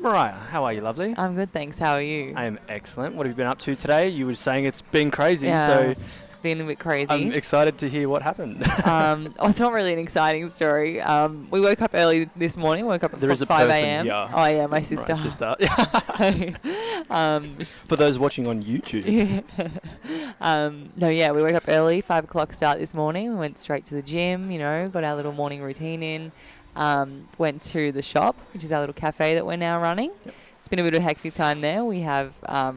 Mariah, how are you, lovely? I'm good, thanks. How are you? I am excellent. What have you been up to today? You were saying it's been crazy, Yeah, so it's been a bit crazy. I'm excited to hear what happened. It's not really an exciting story. We woke up early this morning. Woke up at 5 a.m. Here. Oh yeah, my sister. My sister. For those watching on YouTube. We woke up early. 5 o'clock start this morning. We went straight to the gym. Got our little morning routine in. Went to the shop, which is our little cafe that we're now running. Yep. It's been a bit of a hectic time there. We have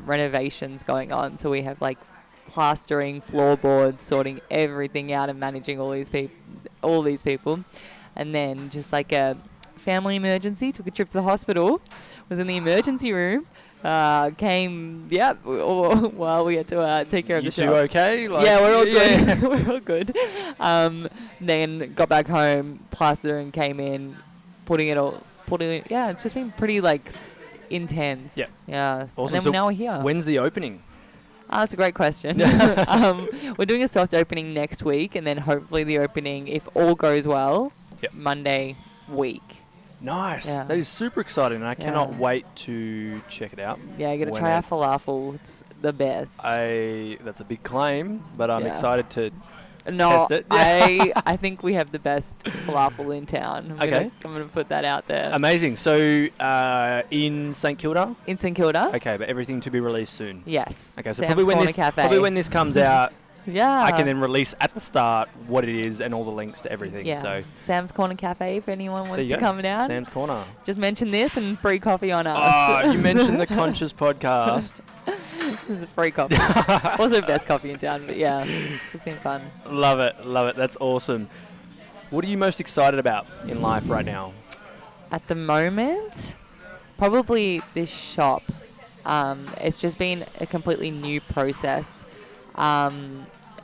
renovations going on, so we have like plastering, floorboards, sorting everything out, and managing all these people. And then just like a family emergency, took a trip to the hospital, was in the emergency room. While we had to take care of the shop. You two okay? Yeah, we're all good. We're all good. Then got back home, plastering came in, putting it. Yeah, it's just been pretty intense. Yeah. Yeah. Awesome. And then So now we're here. When's the opening? That's a great question. We're doing a soft opening next week, and then hopefully the opening, if all goes well, Monday week. Nice. Yeah. That is super exciting, and I cannot wait to check it out. Yeah, you got to try our falafel. It's the best. That's a big claim, but I'm excited to test it. I think we have the best falafel in town. I'm gonna put that out there. Amazing. So in St Kilda? In St Kilda. Okay, but everything to be released soon. Yes. Okay, so Sam's Cafe. probably when this comes out, yeah, I can then release at the start what it is and all the links to everything. Yeah. So Sam's Corner Cafe, if anyone wants to come down. Sam's Corner. Just mention this and free coffee on us. Oh, you mentioned the Conscious podcast. Free coffee. Also best coffee in town, but yeah, it's been fun. Love it. That's awesome. What are you most excited about in life right now? At the moment, probably this shop. It's just been a completely new process.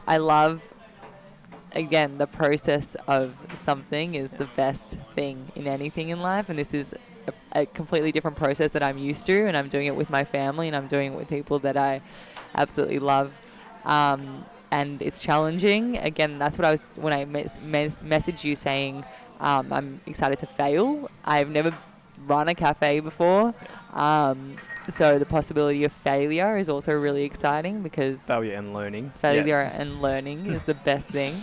I love, again, the process of something is the best thing in anything in life, and this is a completely different process that I'm used to, and I'm doing it with my family, and I'm doing it with people that I absolutely love, and it's challenging. Again, that's what I was when I messaged you saying I'm excited to fail. I've never run a cafe before, so the possibility of failure is also really exciting because failure and learning is the best thing.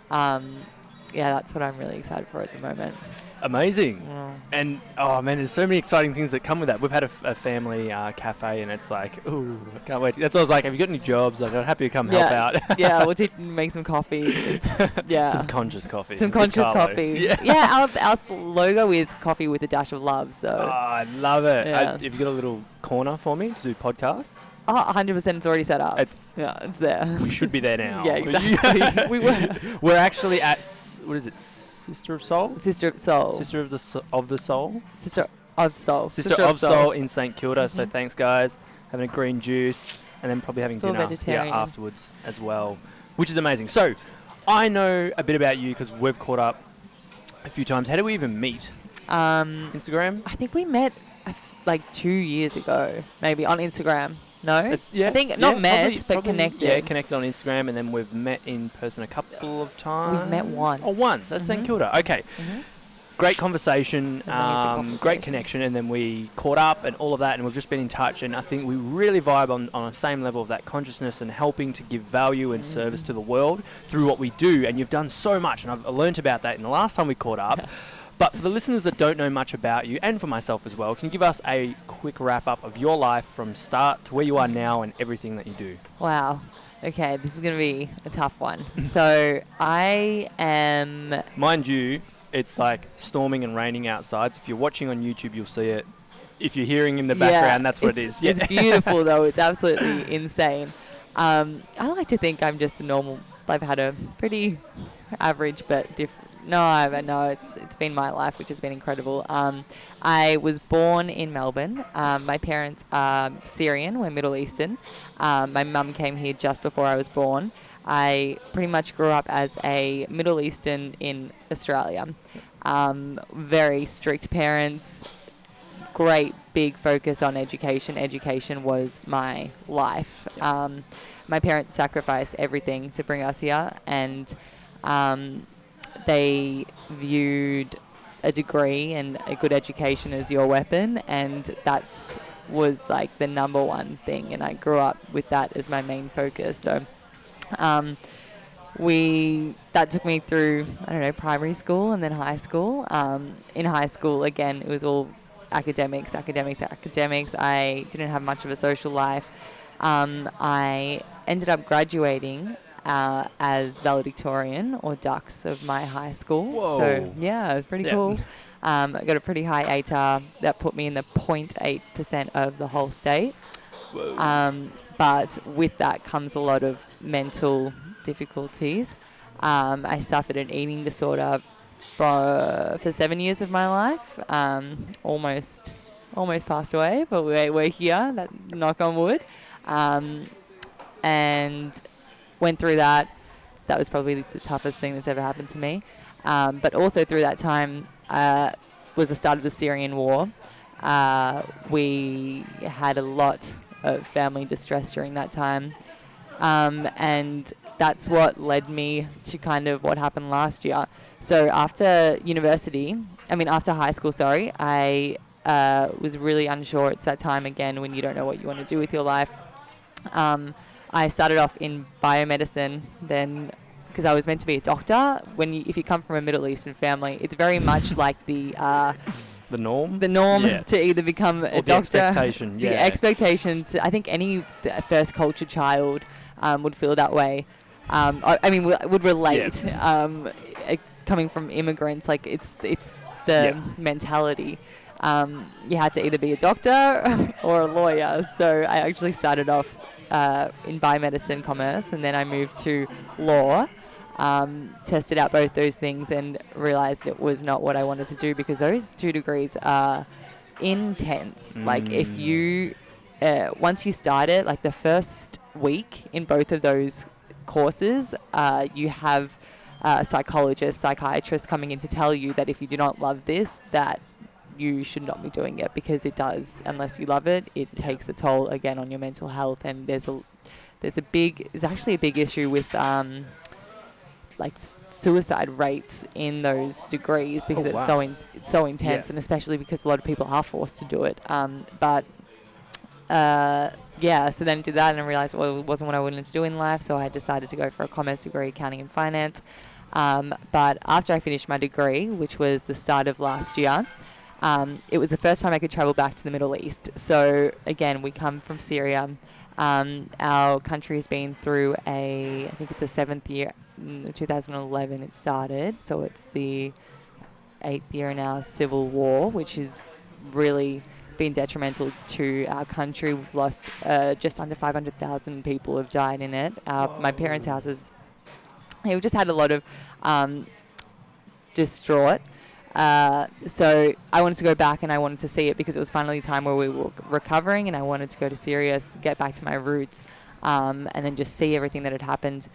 That's what I'm really excited for at the moment. Amazing. Yeah. And oh man, there's so many exciting things that come with that. We've had a family cafe, and it's like, ooh, I can't wait. That's what I was like, have you got any jobs? Like, I'm happy to come help out. Yeah, we'll make some coffee. Some conscious coffee. Some conscious coffee. Our logo is coffee with a dash of love. So I love it. Yeah. Have you got a little corner for me to do podcasts? 100%. It's already set up. It's there. We should be there now. Yeah, exactly. We were. We're actually at what is it? Sister of Soul. Sister of Soul. Sister of the Soul. Sister of Soul. Sister of Soul in St Kilda. So thanks, guys. Having a green juice, and then probably having dinner afterwards as well, which is amazing. So I know a bit about you because we've caught up a few times. How did we even meet? Instagram. I think we met 2 years ago, maybe on Instagram. No? I think but connected. Yeah, connected on Instagram, and then we've met in person a couple of times. We've met once. Oh, once. That's St Kilda. Okay. Mm-hmm. Great conversation, great connection, and then we caught up and all of that, and we've just been in touch, and I think we really vibe on the same level of that consciousness and helping to give value and service to the world through what we do, and you've done so much, and I've learnt about that in the last time we caught up. But for the listeners that don't know much about you, and for myself as well, can you give us a quick wrap-up of your life from start to where you are now and everything that you do? Wow. Okay, this is going to be a tough one. So I am... Mind you, it's like storming and raining outside. So if you're watching on YouTube, you'll see it. If you're hearing in the background, that's what it is. It's beautiful, though. It's absolutely insane. I like to think I'm just a normal... I've had a pretty average but different... No, it's been my life, which has been incredible. I was born in Melbourne. My parents are Syrian, we're Middle Eastern. My mum came here just before I was born. I pretty much grew up as a Middle Eastern in Australia. Very strict parents, great big focus on education. Education was my life. My parents sacrificed everything to bring us here, and they viewed a degree and a good education is your weapon, and that's was like the number one thing, and I grew up with that as my main focus. So that took me through, I don't know, primary school and then high school. In high school, again, it was all academics. I didn't have much of a social life. I ended up graduating as valedictorian or dux of my high school. Whoa. So yeah, pretty cool. I got a pretty high ATAR that put me in the 0.8% of the whole state. But with that comes a lot of mental difficulties. I suffered an eating disorder for 7 years of my life. Almost passed away, but we're here. Knock on wood. And went through that. That was probably the toughest thing that's ever happened to me. But also through that time was the start of the Syrian war. We had a lot of family distress during that time. And that's what led me to kind of what happened last year. So after high school, I was really unsure. It's that time again when you don't know what you want to do with your life. I started off in biomedicine then because I was meant to be a doctor. If you come from a Middle Eastern family, it's very much like the norm to either become a doctor. The expectation to, I think any first culture child would feel that way. Would relate. Coming from immigrants, like it's the mentality. You had to either be a doctor or a lawyer. So I actually started off in biomedicine commerce, and then I moved to law. Tested out both those things and realized it was not what I wanted to do, because those 2 degrees are intense. Like if you once you start it, like the first week in both of those courses, you have psychologists, psychiatrists coming in to tell you that if you do not love this, that you should not be doing it, because it does. Unless you love it, it takes a toll again on your mental health. And there's actually a big issue with suicide rates in those degrees, because it's so intense, and especially because a lot of people are forced to do it. So then did that and I realized, it wasn't what I wanted to do in life, so I decided to go for a commerce degree, accounting and finance. But after I finished my degree, which was the start of last year, it was the first time I could travel back to the Middle East. So again, we come from Syria. Our country has been through I think it's a 7th year. In 2011 it started, so it's the 8th year in our civil war, which has really been detrimental to our country. We've lost just under 500,000 people have died in it. My parents' houses, we just had a lot of distraught. So I wanted to go back and I wanted to see it, because it was finally time where we were recovering, and I wanted to go to Syria, get back to my roots, and then just see everything that had happened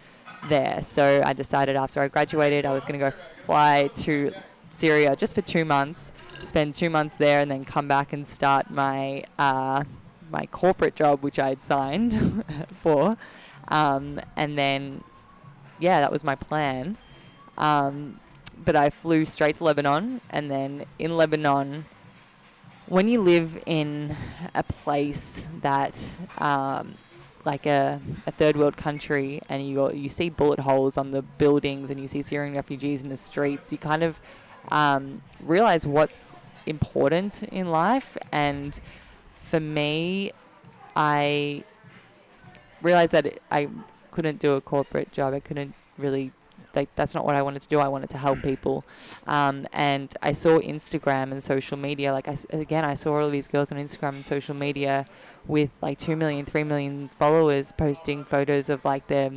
there. So I decided after I graduated I was going to go fly to Syria just for 2 months, spend 2 months there, and then come back and start my my corporate job, which I had signed for. And then, that was my plan. But I flew straight to Lebanon, and then in Lebanon, when you live in a place that, like a third world country, and you see bullet holes on the buildings and you see Syrian refugees in the streets, you kind of realize what's important in life. And for me, I realized that I couldn't do a corporate job. I couldn't really, that's not what I wanted to do. I wanted to help people. And I saw Instagram and social media. I saw all of these girls on Instagram and social media with 2 million, 3 million followers, posting photos of their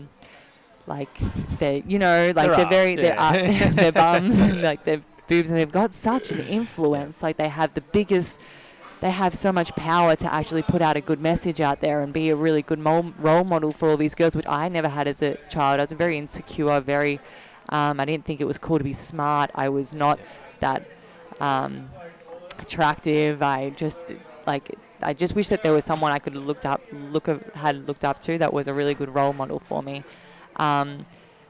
bums and their boobs, and they've got such an influence. They have so much power to actually put out a good message out there and be a really good role model for all these girls, which I never had as a child. I was very insecure, I didn't think it was cool to be smart. I was not that attractive. I just wish that there was someone I could had looked up to that was a really good role model for me.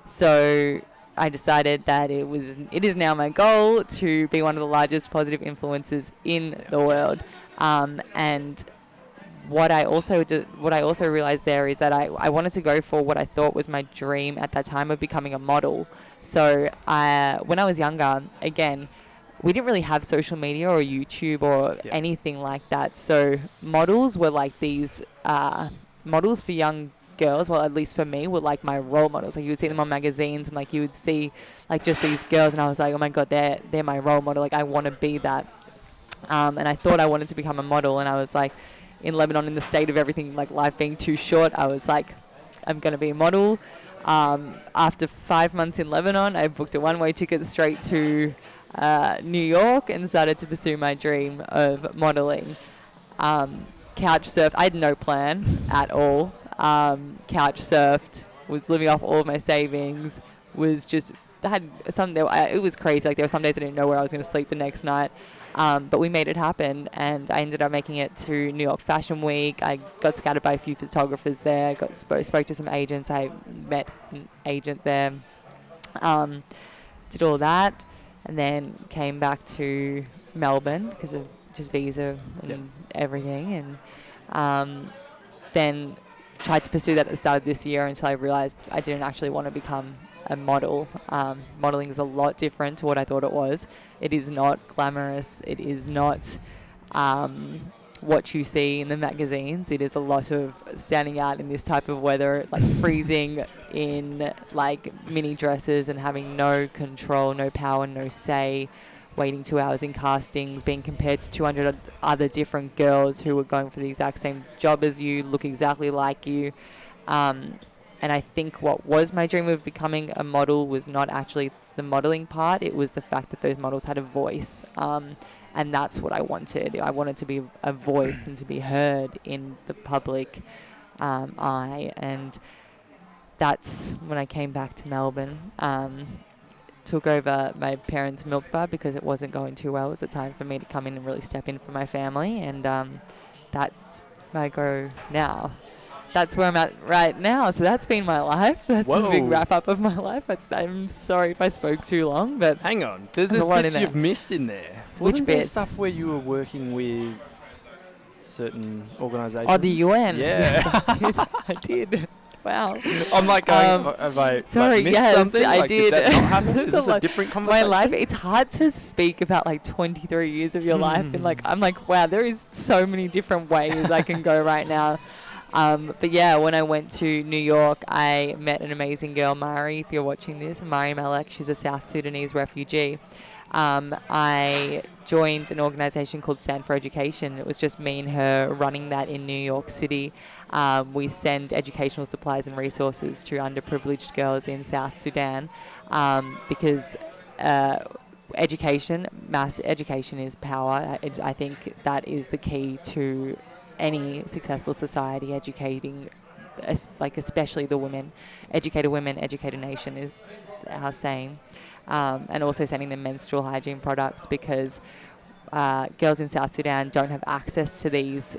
So I decided that it is now my goal to be one of the largest positive influences in the world. And what I also realized there is that I wanted to go for what I thought was my dream at that time of becoming a model. So when I was younger, again, we didn't really have social media or YouTube or anything like that. So models were like these models for young girls, well, at least for me, were like my role models. Like, you would see them on magazines, and like you would see like just these girls, and I was like, oh my god, they're my role model. Like, I want to be that. And I thought I wanted to become a model, and I was like, in Lebanon, in the state of everything, like life being too short, I was like, I'm going to be a model. After 5 months in Lebanon, I booked a one-way ticket straight to New York and started to pursue my dream of modeling. Couch surfed. I had no plan at all. Couch surfed, was living off all of my savings, was just it was crazy. Like, there were some days I didn't know where I was going to sleep the next night. But we made it happen, and I ended up making it to New York Fashion Week. I got scouted by a few photographers there, spoke to some agents. I met an agent there, did all that, and then came back to Melbourne because of just visa and everything, and then tried to pursue that at the start of this year until I realized I didn't actually want to become a model. Modeling is a lot different to what I thought it was. It is not glamorous. It is not what you see in the magazines. It is a lot of standing out in this type of weather, like freezing in like mini dresses and having no control, no power, no say, waiting 2 hours in castings, being compared to 200 other different girls who were going for the exact same job as you, look exactly like you. And I think what was my dream of becoming a model was not actually the modeling part. It was the fact that those models had a voice. And that's what I wanted. I wanted to be a voice and to be heard in the public eye. And that's when I came back to Melbourne. Took over my parents' milk bar because it wasn't going too well. It was a time for me to come in and really step in for my family. And that's my go now. That's where I'm at right now. So that's been my life. That's a big wrap up of my life. I'm sorry if I spoke too long, but hang on. There's bits you've missed in there. Which bits? Stuff where you were working with certain organisations? Oh, the UN. Yeah. Yes, I did. Wow. I'm like going, have I sorry, missed yes, something? I Did did. that not happen? Is this a different conversation? My life, it's hard to speak about like 23 years of your life. And like, I'm like, wow, there is so many different ways I can go right now. But yeah, when I went to New York, I met an amazing girl, Mari, if you're watching this, Mari Malek. She's a South Sudanese refugee. I joined an organization called Stand for Education. It was just me and her running that in New York City. We send educational supplies and resources to underprivileged girls in South Sudan because mass education is power. I think that is the key to any successful society, educating, especially the women. Educate a women, educate a nation is our saying. And also sending them menstrual hygiene products because girls in South Sudan don't have access to these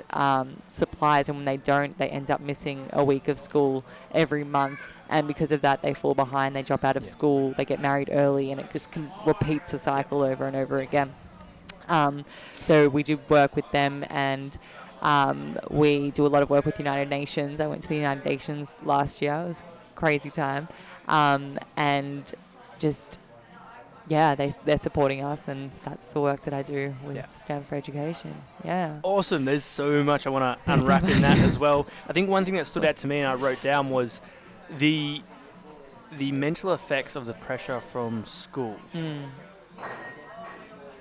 supplies, and when they don't, they end up missing a week of school every month, and because of that they fall behind, they drop out of school, they get married early, and it just repeats the cycle over and over again. So we do work with them, and we do a lot of work with United Nations. I went to the United Nations last year. It was a crazy time. And just, yeah, they're supporting us, and that's the work that I do with Stand for Education. Yeah. Awesome. There's so much I want to unwrap in that as well. I think one thing that stood out to me and I wrote down was the mental effects of the pressure from school.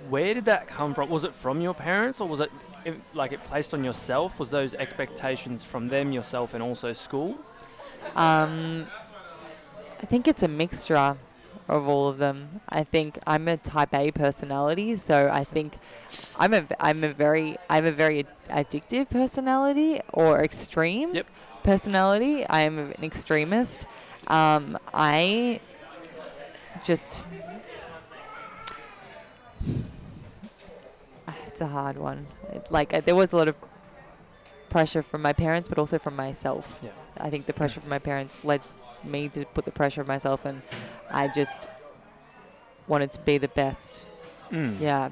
Where did that come from? Was it from your parents, or was it it placed on yourself? Was those expectations from them, yourself, and also school? I think it's a mixture of all of them. I think I'm a type A personality, so I think I have a very addictive personality or extreme personality. I am an extremist. I just it's a hard one. There was a lot of pressure from my parents, but also from myself. I think the pressure from my parents led me to put the pressure on myself, and I just wanted to be the best. Yeah,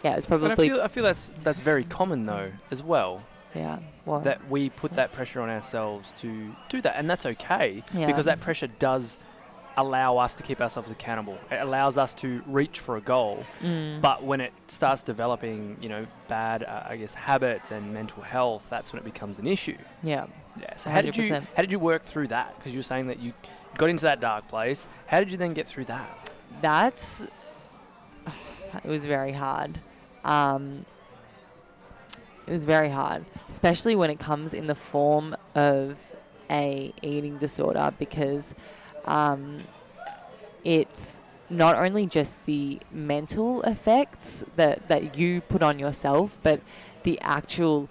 it's probably. And I feel that's very common though as well. Yeah. What? That we put that pressure on ourselves to do that, and that's okay because that pressure does allow us to keep ourselves accountable. It allows us to reach for a goal, but when it starts developing, bad, habits and mental health, that's when it becomes an issue. Yeah. Yeah. So how did you work through that? Because you were saying that you got into that dark place. How did you then get through that? It was very hard. It was very hard, especially when it comes in the form of a eating disorder, because it's not only just the mental effects that you put on yourself, but the actual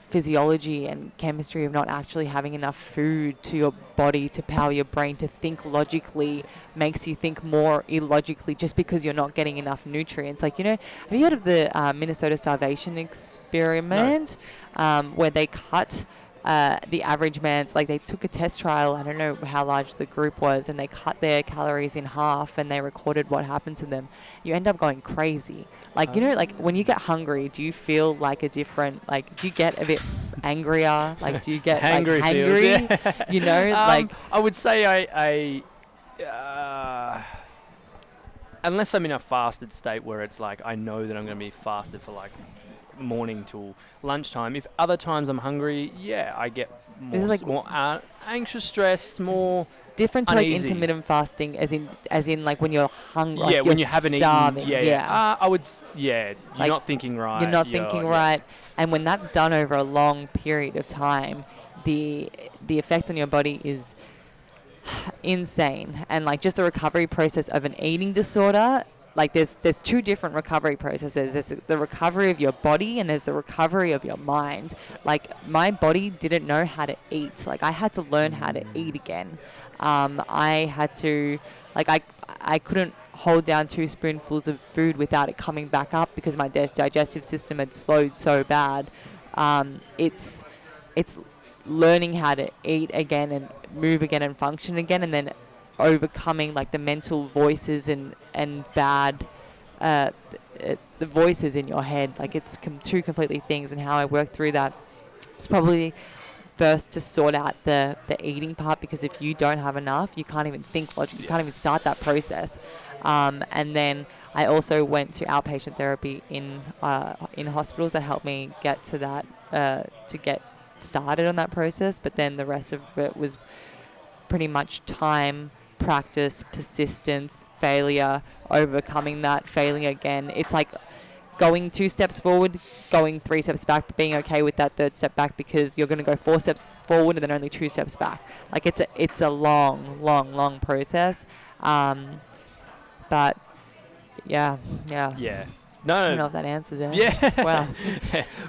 physiology and chemistry of not actually having enough food to your body to power your brain to think logically makes you think more illogically just because you're not getting enough nutrients. Like, have you heard of the Minnesota starvation experiment? No. Where they cut the average man's, like, they took a test trial, I don't know how large the group was, and they cut their calories in half and they recorded what happened to them. You end up going crazy. Like, like when you get hungry, do you feel like a different, like, do you get a bit angrier? Like, do you get hangry? Feels, like. I would say I unless I'm in a fasted state where it's like I know that I'm going to be fasted for like morning till lunchtime. If other times I'm hungry, I get more anxious, stressed, more different to uneasy. Like intermittent fasting, as in like when you're hungry, like when you haven't starving. eaten. I would. You're like, not thinking right. You're not thinking right, and when that's done over a long period of time, the effect on your body is insane. And like just the recovery process of an eating disorder. Like there's two different recovery processes. There's the recovery of your body and there's the recovery of your mind. Like my body didn't know how to eat. Like I had to learn how to eat again. I had to, like I couldn't hold down 2 spoonfuls of food without it coming back up because my digestive system had slowed so bad. It's learning how to eat again and move again and function again, and then overcoming like the mental voices and bad the voices in your head. Like it's two completely things, and how I work through that is probably first to sort out the eating part, because if you don't have enough, you can't even think logically, you can't even start that process. And then I also went to outpatient therapy in hospitals that helped me get to that to get started on that process. But then the rest of it was pretty much time, practice, persistence, failure, overcoming that, failing again. It's like going 2 steps forward, going 3 steps back, but being okay with that 3rd step back, because you're going to go 4 steps forward and then only 2 steps back. Like it's a long process. But yeah. No, I don't know if that answers it. Yeah. Wow.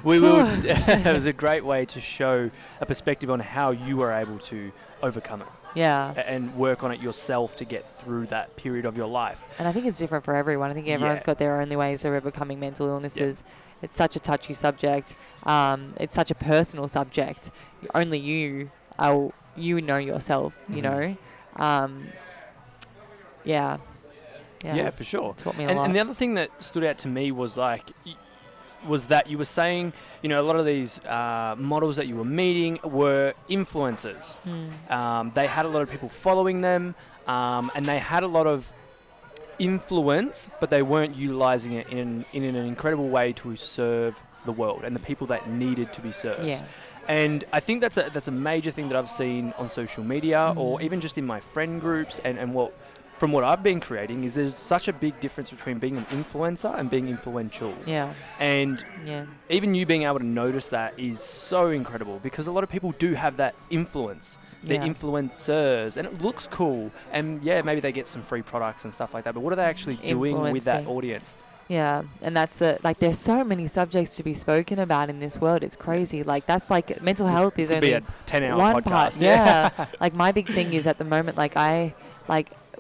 It was a great way to show a perspective on how you were able to overcome it. Yeah. And work on it yourself to get through that period of your life. And I think it's different for everyone. I think everyone's got their own ways of overcoming mental illnesses. Yeah. It's such a touchy subject. It's such a personal subject. Only you know yourself, you know. Yeah, for sure. Taught me a lot. And the other thing that stood out to me was that you were saying, a lot of these models that you were meeting were influencers. They had a lot of people following them, and they had a lot of influence, but they weren't utilizing it in an incredible way to serve the world and the people that needed to be served. Yeah. And I think that's a major thing that I've seen on social media, or even just in my friend groups, and from what I've been creating, is there's such a big difference between being an influencer and being influential. Yeah. And even you being able to notice that is so incredible, because a lot of people do have that influence. They're influencers, and it looks cool. And maybe they get some free products and stuff like that, but what are they actually doing with that audience? Yeah, and that's like there's so many subjects to be spoken about in this world. It's crazy. Like that's like mental health is only be a 10-hour one podcast. Part. Yeah. Like my big thing is at the moment,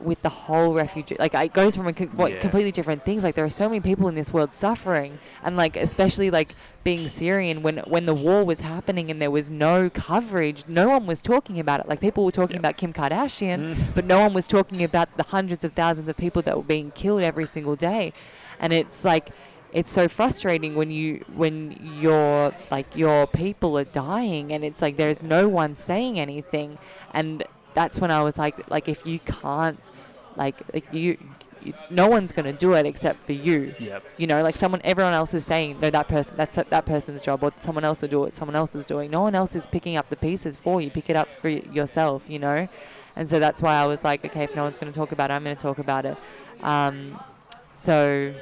with the whole refugee, like it goes from completely different things. Like there are so many people in this world suffering, and like especially like being Syrian, when the war was happening and there was no coverage, no one was talking about it. Like people were talking about Kim Kardashian, but no one was talking about the hundreds of thousands of people that were being killed every single day. And it's like, it's so frustrating when your people are dying, and it's like there's no one saying anything. And that's when I was like if you can't, like you no one's going to do it except for you. Yep. You know, like everyone else is saying, no, that person's job, or someone else will do it, someone else is doing. No one else is picking up the pieces for you. Pick it up for yourself, you know? And so that's why I was like, okay, if no one's going to talk about it, I'm going to talk about it. So,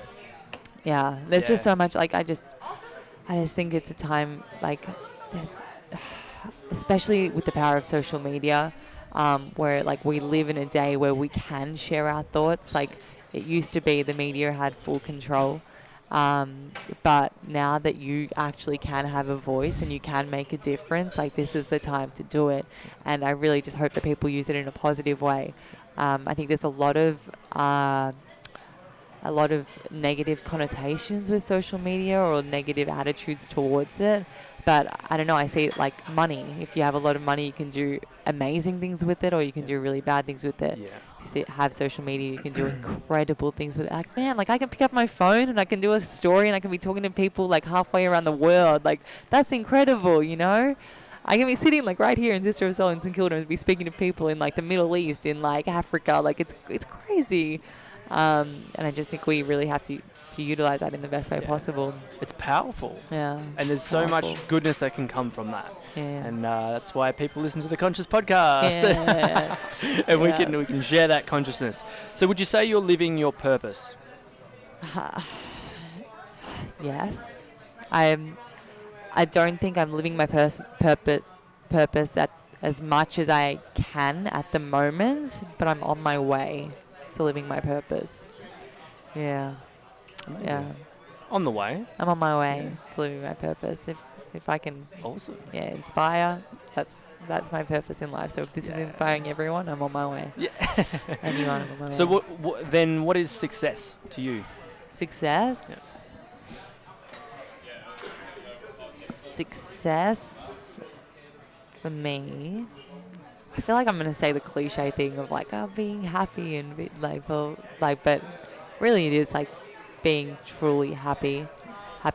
yeah, there's just so much, like, I just think it's a time, like, there's, especially with the power of social media, where like we live in a day where we can share our thoughts. Like it used to be the media had full control, but now that you actually can have a voice and you can make a difference, like this is the time to do it. And I really just hope that people use it in a positive way. I think there's a lot of negative connotations with social media, or negative attitudes towards it. But I don't know, I see it like money. If you have a lot of money, you can do amazing things with it, or you can do really bad things with it. Yeah. If you have social media, you can do incredible things with it. Like, man, like I can pick up my phone and I can do a story and I can be talking to people like halfway around the world. Like, that's incredible, you know? I can be sitting like right here in Sister of Soul in St Kilda and be speaking to people in like the Middle East, in like Africa. Like, it's crazy. And I just think we really have to utilize that in the best way possible. It's powerful. Yeah. And there's so much goodness that can come from that. Yeah. And that's why people listen to the Conscious podcast. Yeah. And we can share that consciousness. So would you say you're living your purpose? Yes. I don't think I'm living my purpose at as much as I can at the moment, but I'm on my way to living my purpose. Yeah. Amazing. Yeah. On the way. I'm on my way to living my purpose. If I can, awesome. Yeah, inspire. That's my purpose in life. So if this is inspiring everyone, I'm on my way. Yeah. Anyone, I'm on my way. So what is success to you? Success. Yeah. Success for me, I feel like I'm gonna say the cliche thing of like, being happy and but really it is like being truly happy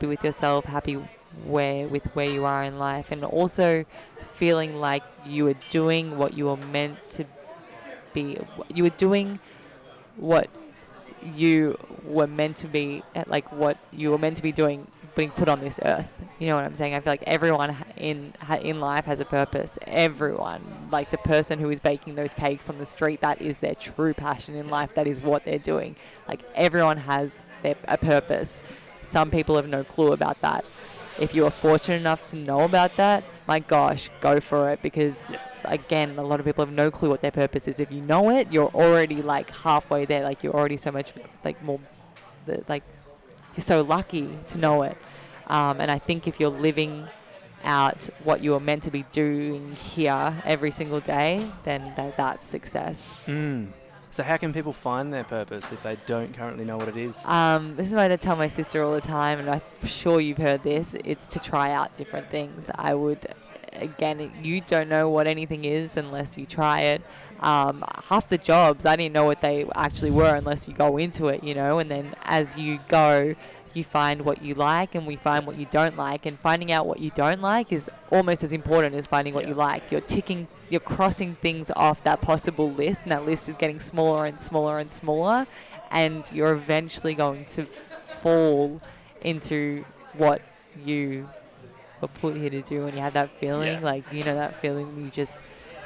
with yourself, happy with where you are in life, and also feeling like you are doing what you were meant to be. You were doing what you were meant to be, like what you were meant to be doing, being put on this earth. You know what I'm saying? I feel like everyone in life has a purpose. Everyone, like the person who is baking those cakes on the street, that is their true passion in life. That is what they're doing. Like everyone has a purpose. Some people have no clue about that. If you are fortunate enough to know about that, my gosh, go for it, because again, a lot of people have no clue what their purpose is. If you know it, you're already like halfway there. Like you're already so much like more, like you're so lucky to know it. And I think if you're living out what you are meant to be doing here every single day, then that's success. So how can people find their purpose if they don't currently know what it is? This is what I tell my sister all the time, and I'm sure you've heard this. It's to try out different things. Again, you don't know what anything is unless you try it. Half the jobs, I didn't know what they actually were unless you go into it, you know, and then as you go, you find what you like and we find what you don't like, and finding out what you don't like is almost as important as finding what you like. You're crossing things off that possible list, and that list is getting smaller and smaller and smaller, and you're eventually going to fall into what you were put here to do. And you have that feeling, like, you know, that feeling you're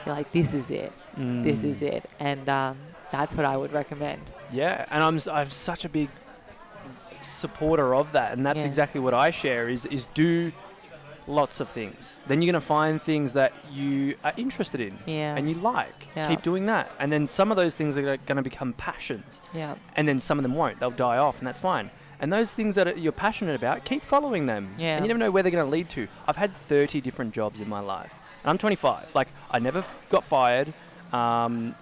like, this is it. This is it. And that's what I would recommend. Yeah, and I'm such a big supporter of that, and that's exactly what I share is do lots of things. Then you're going to find things that you are interested in and you like. Keep doing that. And then some of those things are going to become passions. And then some of them won't. They'll die off, and that's fine. And those things that you're passionate about, keep following them. And you never know where they're going to lead to. I've had 30 different jobs in my life. And I'm 25. Like, I never got fired. I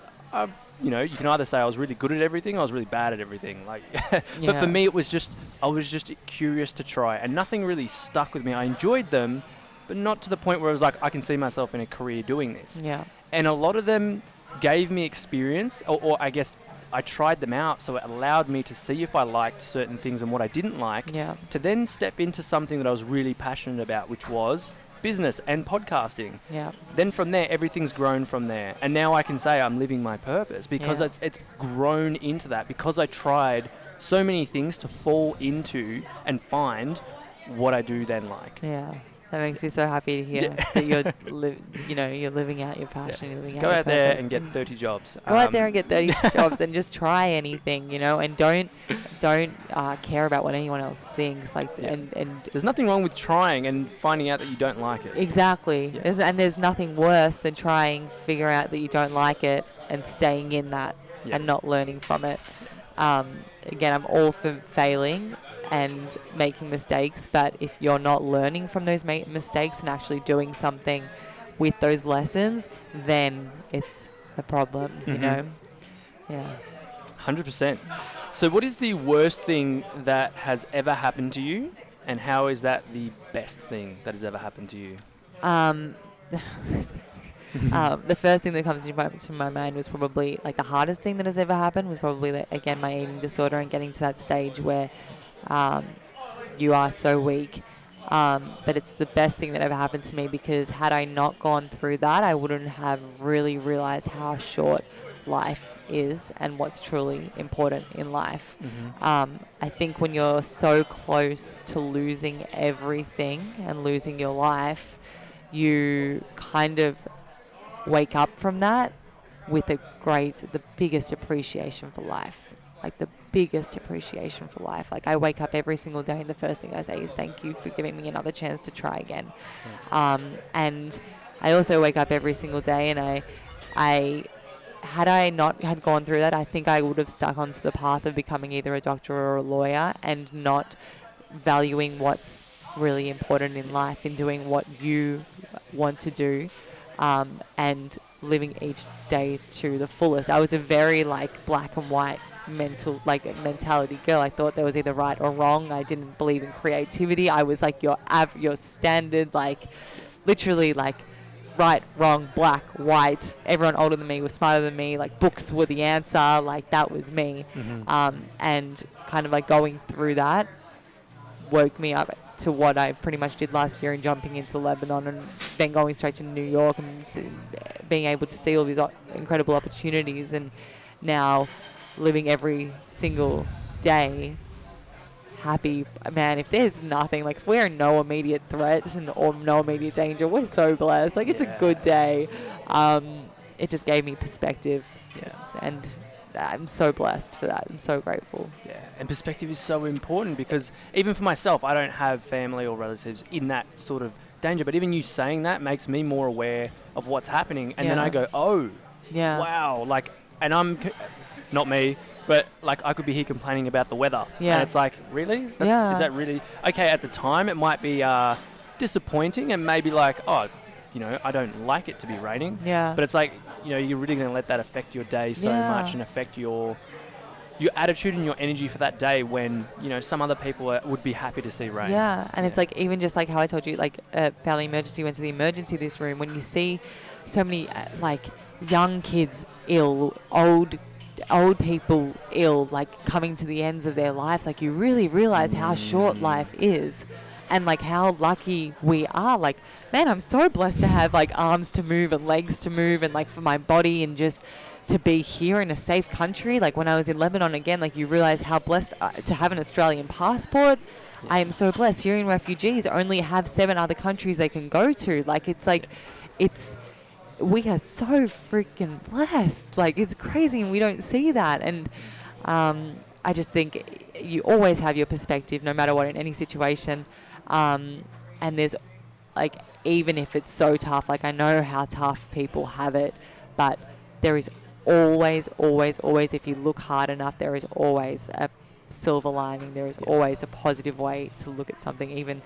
you know, you can either say I was really good at everything or I was really bad at everything. Like, but Yeah. for me, it was just, I was just curious to try, and nothing really stuck with me. I enjoyed them, but not to the point where I was like, I can see myself in a career doing this. Yeah. And a lot of them gave me experience, or I guess I tried them out, so it allowed me to see if I liked certain things and what I didn't like, Yeah. to then step into something that I was really passionate about, which was business and podcasting. Yeah. Then from there, everything's grown from there. And now I can say I'm living my purpose because Yeah. it's grown into that, because I tried so many things to fall into and find what I do then like. Yeah. That makes me so happy to hear Yeah. that you're living out your passion. You're living So go your out there purpose. and get 30 jobs. Go out there and get 30 jobs and just try anything, you know, and don't care about what anyone else thinks. Like, Yeah. and There's nothing wrong with trying and finding out that you don't like it. exactly. Yeah. There's nothing worse than trying, figure out that you don't like it and staying in that Yeah. and not learning from it. Again, I'm all for failing and making mistakes, but if you're not learning from those mistakes and actually doing something with those lessons, then it's a problem, you Mhm. know? Yeah. 100%. So what is the worst thing that has ever happened to you, and how is that the best thing that has ever happened to you? The first thing that comes to my mind was probably, like, the hardest thing that has ever happened was probably, like, again, my eating disorder and getting to that stage where you are so weak. But it's the best thing that ever happened to me, because had I not gone through that, I wouldn't have really realized how short life is and what's truly important in life. I think when you're so close to losing everything and losing your life, you kind of wake up from that with the biggest appreciation for life. Like, the biggest appreciation for life. Like, I wake up every single day and the first thing I say is thank you for giving me another chance to try again. And I also wake up every single day and had I not had gone through that, I think I would have stuck onto the path of becoming either a doctor or a lawyer and not valuing what's really important in life and doing what you want to do, and living each day to the fullest. I was a very, like, black and white mentality girl. I thought there was either right or wrong. I didn't believe in creativity. I was like your standard, like, literally, like, right, wrong, black, white. Everyone older than me was smarter than me. Like, books were the answer. Like, that was me. And kind of, like, going through that woke me up to what I pretty much did last year, and jumping into Lebanon and then going straight to New York and being able to see all these incredible opportunities, and now living every single day happy. Man, if there's nothing, like, if we're in no immediate threats or no immediate danger, we're so blessed. Like, it's a good day. It just gave me perspective. Yeah. And I'm so blessed for that. I'm so grateful. Yeah, and perspective is so important, because even for myself, I don't have family or relatives in that sort of danger, but even you saying that makes me more aware of what's happening, and then I go, oh, Yeah. wow, like, and not me, but, like, I could be here complaining about the weather, Yeah. and it's like, really? Yeah. Is that really, okay, at the time it might be disappointing, and maybe like, oh, you know, I don't like it to be raining, Yeah. but it's like, you know, you're really going to let that affect your day so much, and affect your attitude and your energy for that day, when, you know, some other people would be happy to see rain. Yeah, and it's like, even just like how I told you, like, family emergency, went to the emergency this room. When you see so many like young kids ill, old people ill, like, coming to the ends of their lives, like, you really realize how short life is, and, like, how lucky we are. Like, man, I'm so blessed to have, like, arms to move and legs to move, and, like, for my body, and just to be here in a safe country. Like, when I was in Lebanon again, like, you realize how blessed to have an Australian passport. I am so blessed. Syrian refugees only have 7 other countries they can go to. Like, it's like, we are so freaking blessed. Like, it's crazy, and we don't see that. And I just think you always have your perspective, no matter what, in any situation. And there's, like, even if it's so tough, like, I know how tough people have it, but there is always, if you look hard enough, there is always a silver lining. There is always a positive way to look at something, even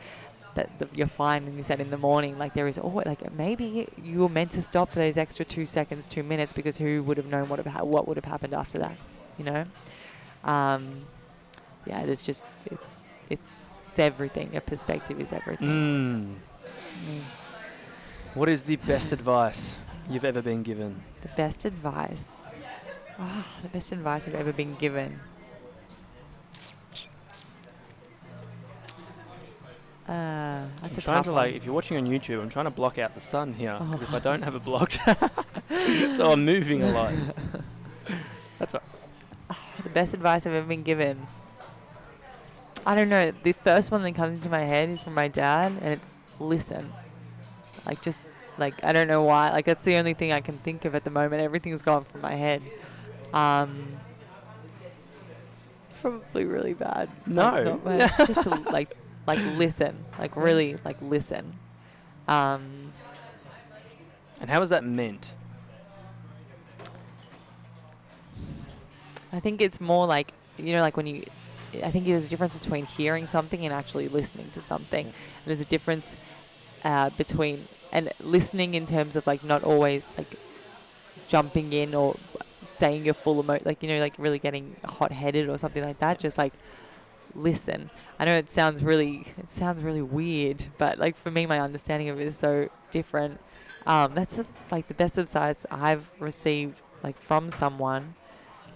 that you're fine, and you said in the morning, like there is always, like maybe you were meant to stop for those extra 2 seconds, 2 minutes, because who would have known what would have happened after that, you know? Yeah, there's just, it's everything. A perspective is everything. What is the best advice you've ever been given? The best advice. The best advice I've ever been given. That's I'm a trying tough to one. if you're watching on YouTube, I'm trying to block out the sun here, because if I don't have it blocked, so I'm moving a lot. That's all. The best advice I've ever been given. I don't know. The first one that comes into my head is from my dad, and it's listen. Like, just, like, I don't know why. Like, that's the only thing I can think of at the moment. Everything's gone from my head. It's probably really bad. No. Just to, like listen. Like, really, like, listen. And how is that meant? I think it's more like, you know, like when you, I think there's a difference between hearing something and actually listening to something. And there's a difference between, and listening in terms of like not always like jumping in or saying your full like, you know, like really getting hot-headed or something like that. Just like listen. I know it sounds really weird, but like for me, my understanding of it is so different. That's like the best advice I've received like from someone.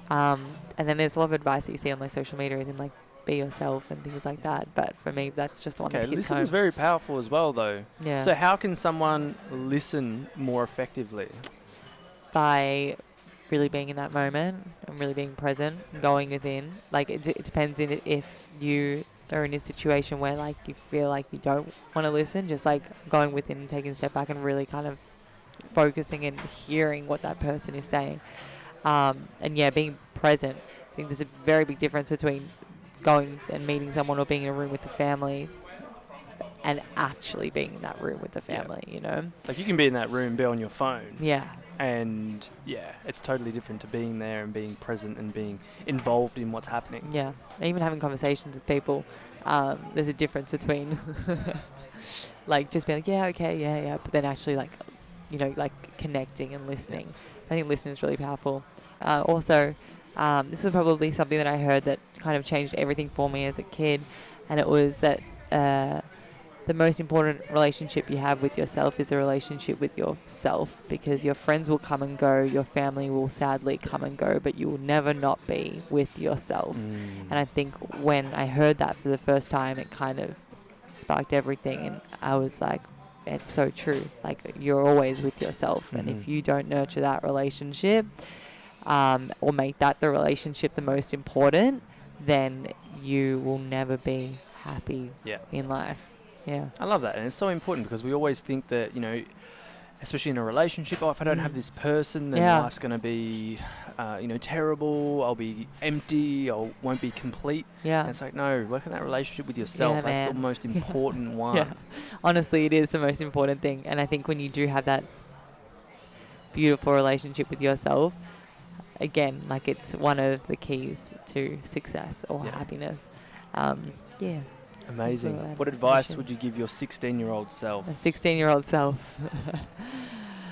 And then there's a lot of advice that you see on like social media, and like be yourself and things like that. But for me, that's just the one that hits listening's home. very powerful as well, though. Yeah. So how can someone listen more effectively? By really being in that moment and really being present, going within. Like it depends if you are in a situation where like you feel like you don't want to listen, just like going within and taking a step back and really kind of focusing and hearing what that person is saying. And yeah, being present. I think there's a very big difference between going and meeting someone or being in a room with the family and actually being in that room with the family, you know? Like you can be in that room, be on your phone. Yeah. And yeah, it's totally different to being there and being present and being involved in what's happening. Yeah. Even having conversations with people, there's a difference between like just being like, yeah, okay, yeah. But then actually like, you know, like connecting and listening. I think listening is really powerful. Also, this was probably something that I heard that kind of changed everything for me as a kid. And it was that the most important relationship you have with yourself is a relationship with yourself, because your friends will come and go, your family will sadly come and go, but you will never not be with yourself. And I think when I heard that for the first time, it kind of sparked everything. And I was like, it's so true. Like, you're always with yourself. And if you don't nurture that relationship or make that the relationship the most important, then you will never be happy in life. Yeah. I love that. And it's so important, because we always think that, you know, especially in a relationship, if I don't have this person, then life's going to be, you know, terrible. I'll be empty. I won't be complete. Yeah. And it's like, no, work on that relationship with yourself. Yeah, That's the most important one. Yeah. Honestly, it is the most important thing. And I think when you do have that beautiful relationship with yourself, again, like it's one of the keys to success or happiness. Yeah. Amazing. What advice would you give your 16-year-old self? A 16-year-old self.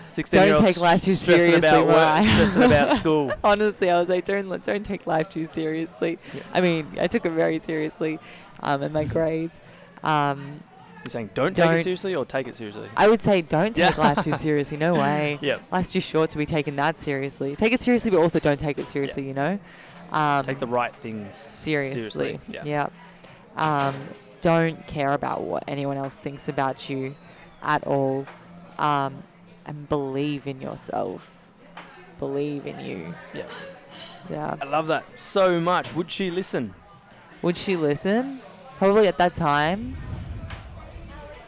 16-year-old don't take life too seriously, about work, stressing about school. Honestly, I was like, don't take life too seriously. Yeah. I mean, I took it very seriously in my grades. You're saying don't take it seriously or take it seriously? I would say don't take life too seriously. No way. Yep. Life's too short to be taken that seriously. Take it seriously, but also don't take it seriously, you know? Take the right things seriously. Yeah. Don't care about what anyone else thinks about you at all. And believe in yourself. Believe in you. Yeah. Yeah. I love that so much. Would she listen? Would she listen? Probably at that time.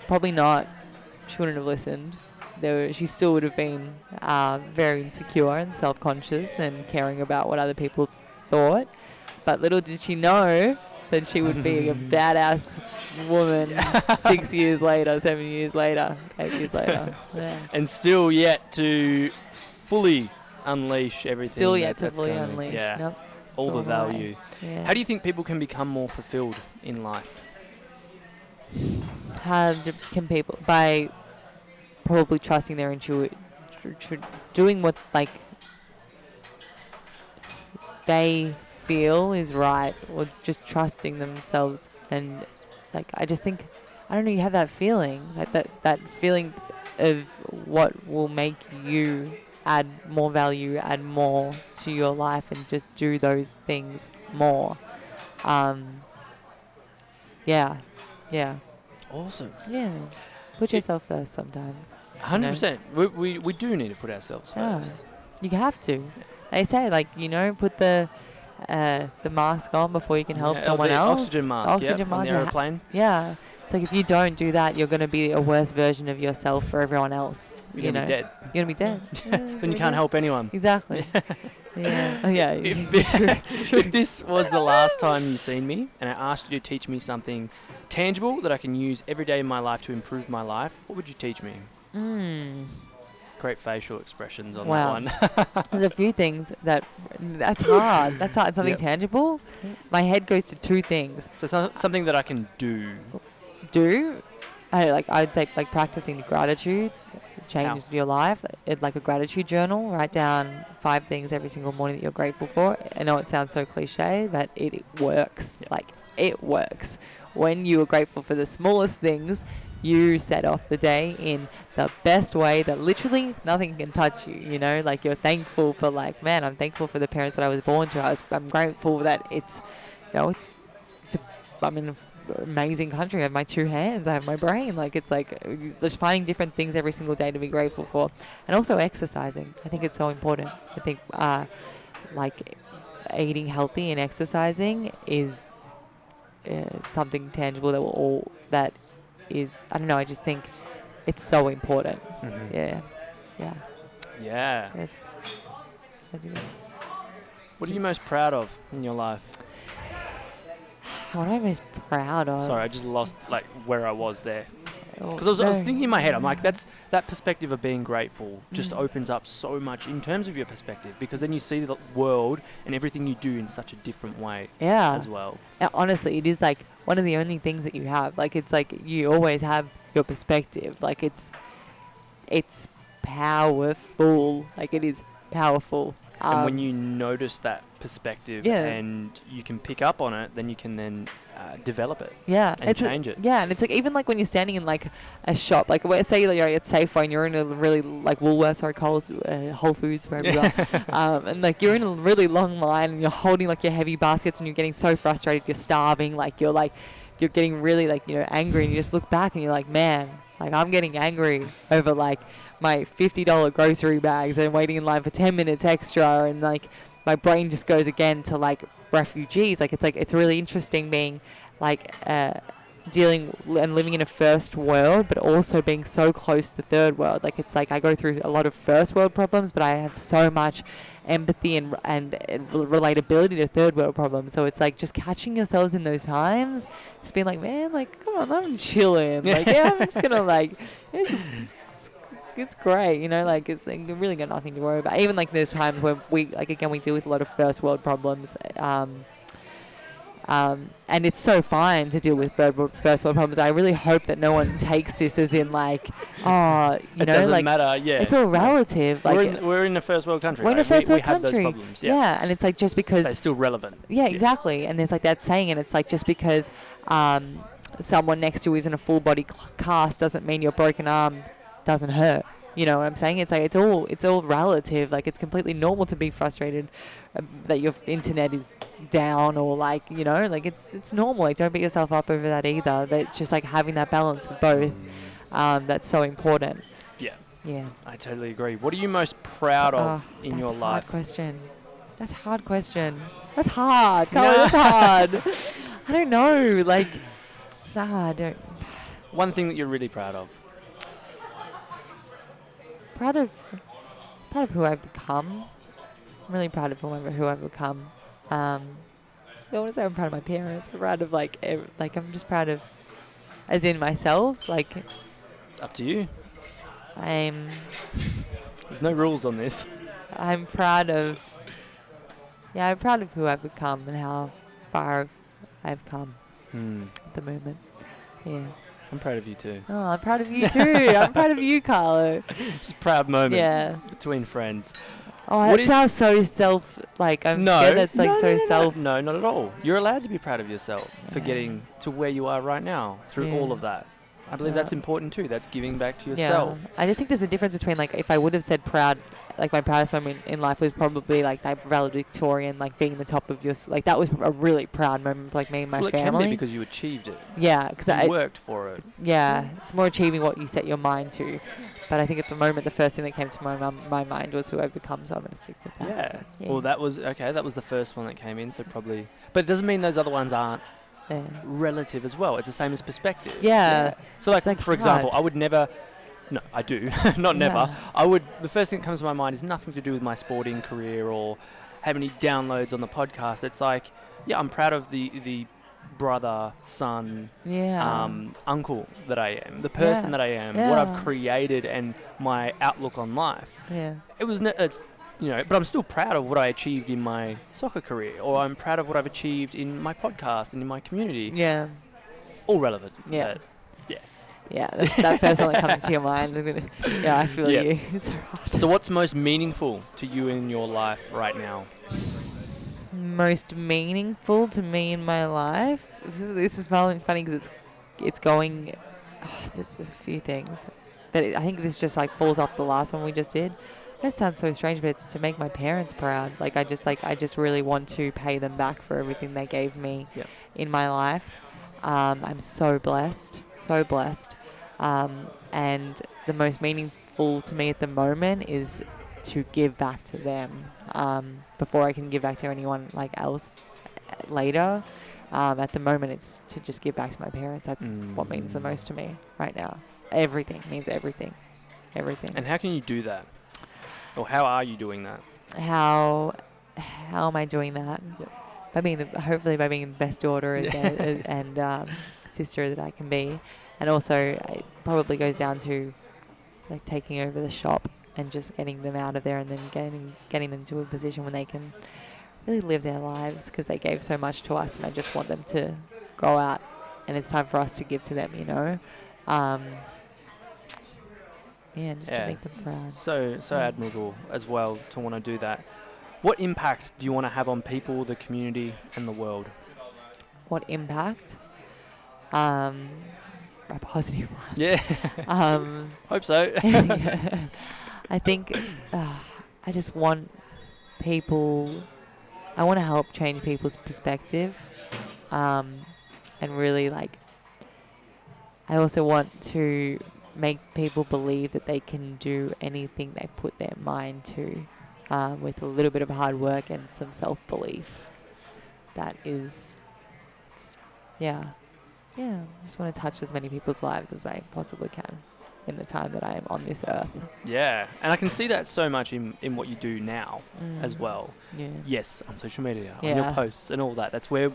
Probably not. She wouldn't have listened. She still would have been very insecure and self-conscious and caring about what other people thought. But little did she know that she would be a badass woman 6 years later, 7 years later, 8 years later. Yeah. And still yet to fully unleash everything. Still yet to fully unleash. Nope. All the value. Yeah. How do you think people can become more fulfilled in life? can people, by probably trusting their intuition, doing what like they feel is right, or just trusting themselves. And like I just think, I don't know, you have that feeling, that feeling of what will make you add more value, add more to your life, and just do those things more. Yeah, yeah, Awesome. yeah. Put yourself first sometimes. 100%. We do need to put ourselves Yeah. first. You have to. They say, like, put the mask on before you can help someone the else. oxygen mask. Oxygen On mask. the aeroplane. Yeah. It's like if you don't do that, you're going to be a worse version of yourself for everyone else. You're going to be dead. You're going to be dead. Then you can't help anyone. Exactly. Yeah. Oh, yeah. If this was the last time you've seen me and I asked you to teach me something tangible that I can use every day in my life to improve my life, what would you teach me? Great facial expressions on that one. There's a few things that's hard. That's hard. Something tangible. My head goes to two things. So something that I can do. I'd say like practicing gratitude changed your life. Like a gratitude journal. Write down 5 things every single morning that you're grateful for. I know it sounds so cliche, but it works. Yep. Like it works. When you are grateful for the smallest things, you set off the day in the best way that literally nothing can touch you. Like you're thankful for, like, man, I'm thankful for the parents that I was born to. I'm grateful that I'm in an amazing country. I have my 2 hands. I have my brain. Like, it's like just finding different things every single day to be grateful for. And also exercising. I think it's so important. I think like eating healthy and exercising is something tangible that is, I don't know, I just think it's so important. Mm-hmm. Yeah. What are you most proud of in your life? What am I most proud of? Sorry, I just lost like where I was there. Oh, Because I was thinking in my head, I'm like, that perspective of being grateful just opens up so much in terms of your perspective, because then you see the world and everything you do in such a different way as well. Honestly, it is like one of the only things that you have. Like, it's like you always have your perspective. Like, it's powerful. Like, it is powerful. And when you notice that perspective and you can pick up on it, then you can then develop it and change it. Yeah, and it's like, even like when you're standing in like a shop, like say you're at Safeway and you're in a really like Woolworths or Coles, Whole Foods, wherever you are, and like you're in a really long line and you're holding like your heavy baskets and you're getting so frustrated, you're starving, you're getting really angry, and you just look back and you're like, man, like I'm getting angry over like my $50 grocery bags and waiting in line for 10 minutes extra, and like my brain just goes again to like refugees. It's really interesting being like dealing and living in a first world, but also being so close to third world. Like, it's like I go through a lot of first world problems, but I have so much empathy and relatability to third world problems. So it's like just catching yourselves in those times, just being like, man, like, come on, I'm chilling. Like, yeah, I'm just gonna like, it's great, like, it's like, you really got nothing to worry about. Even like there's times when we deal with a lot of first world problems, and it's so fine to deal with first world problems. I really hope that no one takes this as in like, it doesn't matter. Yeah, it's all relative. Like, we're in a first world country. We're in a first world country. country. We have those problems. Yeah, and it's like just because they're still relevant. Yeah, exactly. And there's like that saying, and it's like just because someone next to you is in a full body cast doesn't mean your broken arm doesn't hurt. You know what I'm saying? It's like it's all relative. Like, it's completely normal to be frustrated that your internet is down, or like, like it's normal. Like, don't beat yourself up over that either. It's just like having that balance of both. That's so important. Yeah. I totally agree. What are you most proud of in your life? That's a hard question. That's hard. That's hard. I don't know. Like, I don't. One thing that you're really proud of. Proud of who I've become. I'm really proud of who I've become. I don't want to say I'm proud of my parents. I'm proud of I'm just proud of, as in myself. Like, up to you. There's no rules on this. I'm proud of who I've become and how far I've come at the moment. Yeah. I'm proud of you too. Oh, I'm proud of you too. I'm proud of you, Carlo. Just a proud moment. Yeah. Between friends. Oh, What that sounds so self. Like I'm No, scared. That's like no, so no, no, self. no, not at all. You're allowed to be proud of yourself for Yeah. getting to where you are right now through Yeah. all of that. I believe Yeah. that's important too. That's giving back to Yeah. yourself. I just think there's a difference between like if I would have said proud, like my proudest moment in life was probably like that valedictorian, like being the top of your like that was a really proud moment for like me and my Well, it family. can be because you achieved it. Yeah, because You I worked for it. yeah, it's more achieving what you set your mind to. But I think at the moment, the first thing that came to my mind was who I've become, so I'm going to stick with that. Yeah. So, yeah. Well, that was okay. That was the first one that came in, so probably. But it doesn't mean those other ones aren't Yeah. relative as well. It's the same as perspective. Yeah. So, like, It's like for example, hard. I would never. No, I do. Not never. Yeah. I would. The first thing that comes to my mind is nothing to do with my sporting career or how many downloads on the podcast. It's like, yeah, I'm proud of the brother, son, Yeah. uncle that I am, the person Yeah. that I am, what Yeah. I've created, and my outlook on life. Yeah. It was, it's, but I'm still proud of what I achieved in my soccer career, or I'm proud of what I've achieved in my podcast and in my community. Yeah. All relevant. Yeah. But, yeah. Yeah. That first one that comes to your mind. Yeah, I feel Yeah. you. It's so hard. So what's most meaningful to you in your life right now? Most meaningful to me in my life. This is funny because it's going. There's a few things, but I think this just like falls off the last one we just did. It sounds so strange, but it's to make my parents proud. Like I just really want to pay them back for everything they gave me in my life. I'm so blessed, and the most meaningful to me at the moment is to give back to them before I can give back to anyone like else later. At the moment, it's to just give back to my parents. That's what means the most to me right now. Everything means everything. And how can you do that? Or how are you doing that? How am I doing that? Hopefully by being the best daughter and sister that I can be. And also it probably goes down to like taking over the shop and just getting them out of there and then getting them to a position where they can really live their lives because they gave so much to us, and I just want them to go out and it's time for us to give to them, to make them proud. So admirable as well to want to do that. What impact do you want to have on people, the community, and the world? What impact? A positive one. Yeah. Hope so. I think I just want I want to help change people's perspective, and really I also want to make people believe that they can do anything they put their mind to, with a little bit of hard work and some self-belief. I just want to touch as many people's lives as I possibly can in the time that I am on this earth. Yeah, and I can see that so much in what you do now as well. Yeah. Yes, on social media, on your posts and all that. That's the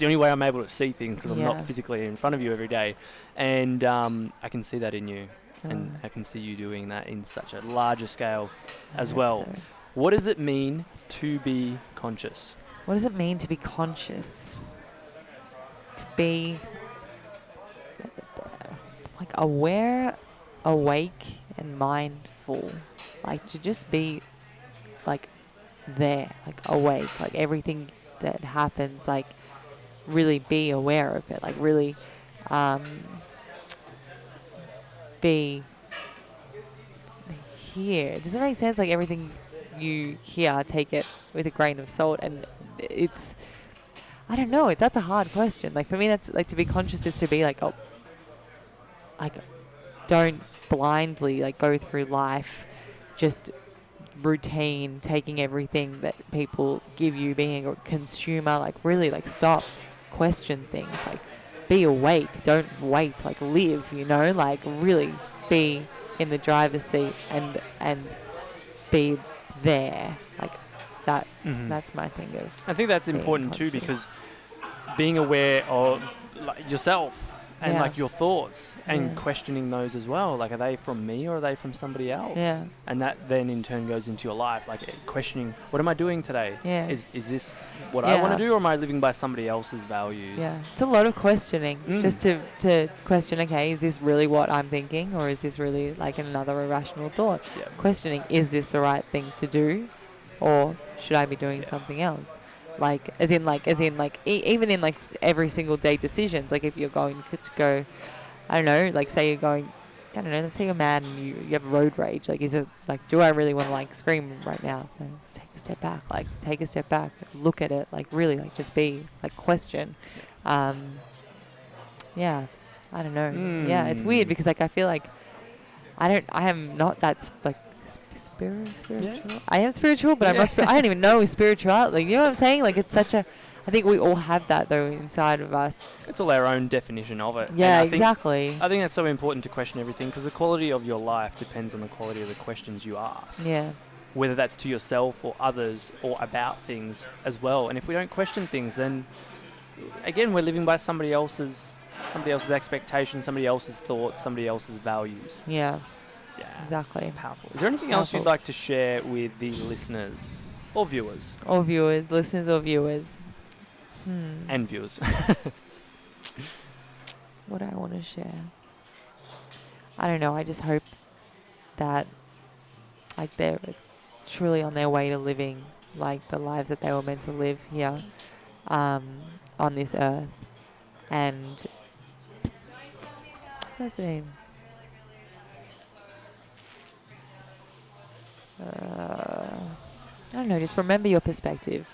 only way I'm able to see things because I'm not physically in front of you every day. And I can see that in you. And I can see you doing that in such a larger scale as well. So. What does it mean to be conscious? What does it mean to be conscious? To be aware, awake, and mindful. To just be there, awake, everything that happens, really be aware of it, really be here. Does it make sense? Everything you hear, take it with a grain of salt, and it's, I don't know, that's a hard question. For me, that's to be conscious is to be don't blindly go through life just routine, taking everything that people give you, being a consumer. Really stop, question things, be awake, don't wait, live, really be in the driver's seat and be there. That's my thing of I think that's important too, because being aware of yourself and Yeah. like your thoughts and Yeah. questioning those as well. Like, are they from me or are they from somebody else? Yeah. And that then in turn goes into your life, like questioning, what am I doing today? Yeah. Is this what I want Yeah. to do, or am I living by somebody else's values? Yeah, it's a lot of questioning. Mm. Just to question, okay, is this really what I'm thinking, or is this really like another irrational thought? Yeah. Questioning, is this the right thing to do, or should I be doing something else? Like, even in like every single day decisions. Like, if you're going to go, I don't know, like say you're going, I don't know, let's say you're mad and you have road rage. Like, is it like, do I really want to like scream right now? No, take a step back. Like, take a step back. Look at it. Like, really, like, just be like, question. Yeah, I don't know. Yeah, it's weird because like I feel like I am not that like spiritual. Yeah. I am spiritual, but I'm not. I don't even know spirituality. Like, you know what I'm saying? Like, it's such a. I think we all have that though inside of us. It's all our own definition of it. Yeah, And exactly. I think that's so important to question everything, because the quality of your life depends on the quality of the questions you ask. Yeah. Whether that's to yourself or others or about things as well. And if we don't question things, then again, we're living by somebody else's expectations, somebody else's thoughts, somebody else's values. Yeah. Yeah. Exactly. Powerful. Is there anything else you'd Powerful. like to share with the listeners or viewers? Or viewers, listeners or viewers. And viewers. What do I want to share? I don't know. I just hope that like they're truly on their way to living like the lives that they were meant to live here on this earth. And what's the name? I don't know. Just remember your perspective.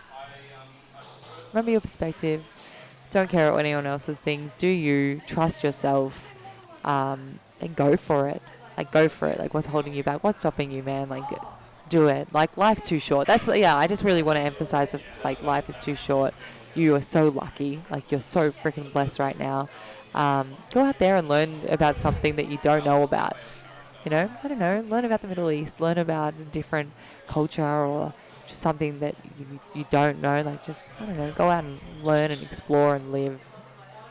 Remember your perspective. Don't care what anyone else is thinking. Do you trust yourself? And go for it. Like, go for it. Like, what's holding you back? What's stopping you, man? Like, do it. Like, life's too short. I just really want to emphasize that, like, life is too short. You are so lucky. Like, you're so freaking blessed right now. Go out there and learn about something that you don't know about. You know, I don't know, learn about the Middle East, learn about a different culture or just something that you don't know. Like, just, I don't know, go out and learn and explore and live.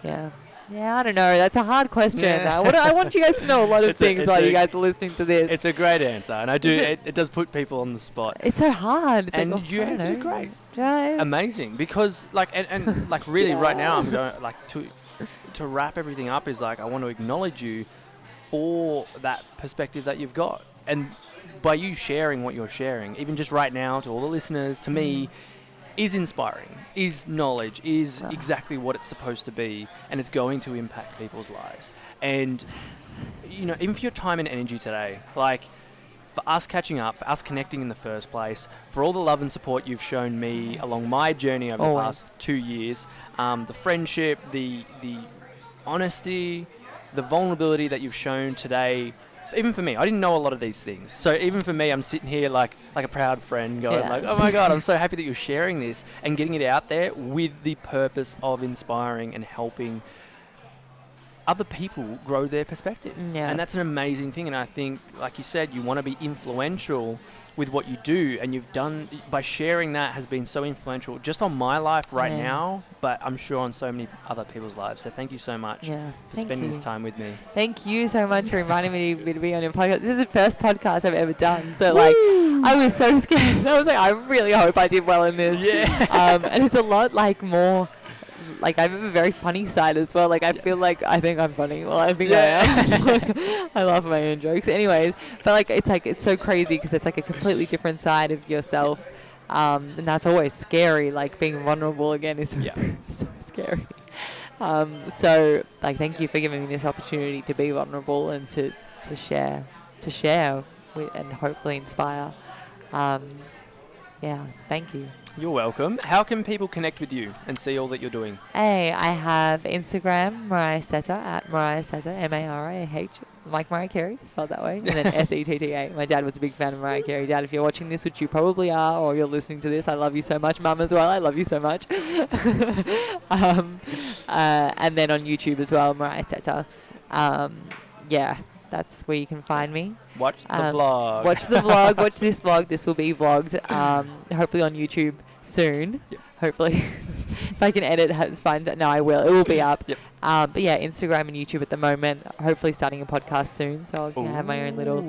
Yeah. Yeah, I don't know. That's a hard question. Yeah. I want you guys to know a lot of things while you guys are listening to this. It's a great answer, and I do. It does put people on the spot. It's so hard. It's And like, you answered it great. Right. Amazing, because like and like really right now I'm going like to wrap everything up is like I want to acknowledge you for that perspective that you've got, and by you sharing what you're sharing, even just right now to all the listeners, to me, is inspiring, is knowledge, is exactly what it's supposed to be, and it's going to impact people's lives. And you know, even for your time and energy today, like for us catching up, for us connecting in the first place, for all the love and support you've shown me along my journey over the past 2 years, the friendship, the honesty, the vulnerability that you've shown today. Even for me, I didn't know a lot of these things. So even for me, I'm sitting here like a proud friend going like, oh my God, I'm so happy that you're sharing this and getting it out there with the purpose of inspiring and helping other people grow their perspective. Yeah. And that's an amazing thing. And I think, like you said, you want to be influential with what you do, and you've done by sharing that has been so influential just on my life right now, but I'm sure on so many other people's lives. So thank you so much for spending this time with me. Thank you so much for inviting me to be on your podcast. This is the first podcast I've ever done, so like I was so scared. I was like, I really hope I did well in this. Yeah. And it's a lot like more. Like, I have a very funny side as well. Like, I feel like I think I'm funny. Well, I think I am. I laugh at my own jokes. Anyways, but it's so crazy because it's like a completely different side of yourself. And that's always scary. Like, being vulnerable again is so scary. So, like, thank you for giving me this opportunity to be vulnerable and to share with, and hopefully inspire. Thank you. You're welcome. How can people connect with you and see all that you're doing? Hey, I have Instagram, Mariah Setta, at Mariah Setta, M-A-R-I-A-H, like Mariah Carey, spelled that way, and then S-E-T-T-A. My dad was a big fan of Mariah Carey. Dad, if you're watching this, which you probably are, or you're listening to this, I love you so much. Mum as well, I love you so much. And then on YouTube as well, Mariah Setta. That's where you can find me. Watch the vlog. Watch the vlog. Watch this vlog. This will be vlogged, hopefully on YouTube soon. Yep. Hopefully. If I can edit, it's fine. No, I will. It will be up. Yep. But yeah, Instagram and YouTube at the moment. Hopefully starting a podcast soon, so I'll have my own little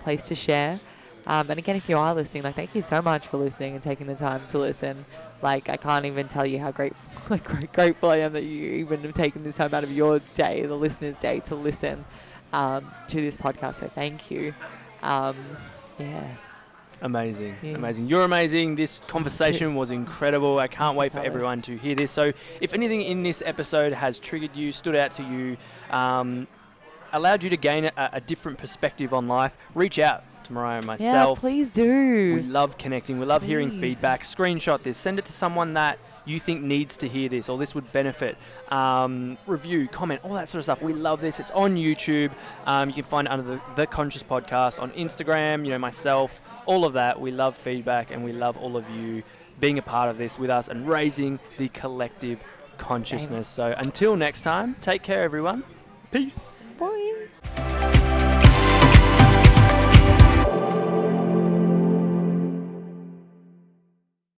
place to share. And again, if you are listening, like, thank you so much for listening and taking the time to listen. Like, I can't even tell you how grateful I am that you even have taken this time out of your day, the listener's day, to listen to this podcast. So thank you. Yeah. Amazing. Amazing. You're amazing. This conversation was incredible. I can't wait for everyone to hear this. So if anything in this episode has triggered you, stood out to you, allowed you to gain a different perspective on life, reach out to Mariah and myself. Yeah, please do. We love connecting. We love hearing feedback. Screenshot this. Send it to someone that you think needs to hear this or this would benefit. Review, comment, all that sort of stuff. We love this. It's on YouTube. You can find it under the Conscious Podcast on Instagram, myself, all of that. We love feedback and we love all of you being a part of this with us and raising the collective consciousness. So until next time, take care, everyone. Peace. Bye.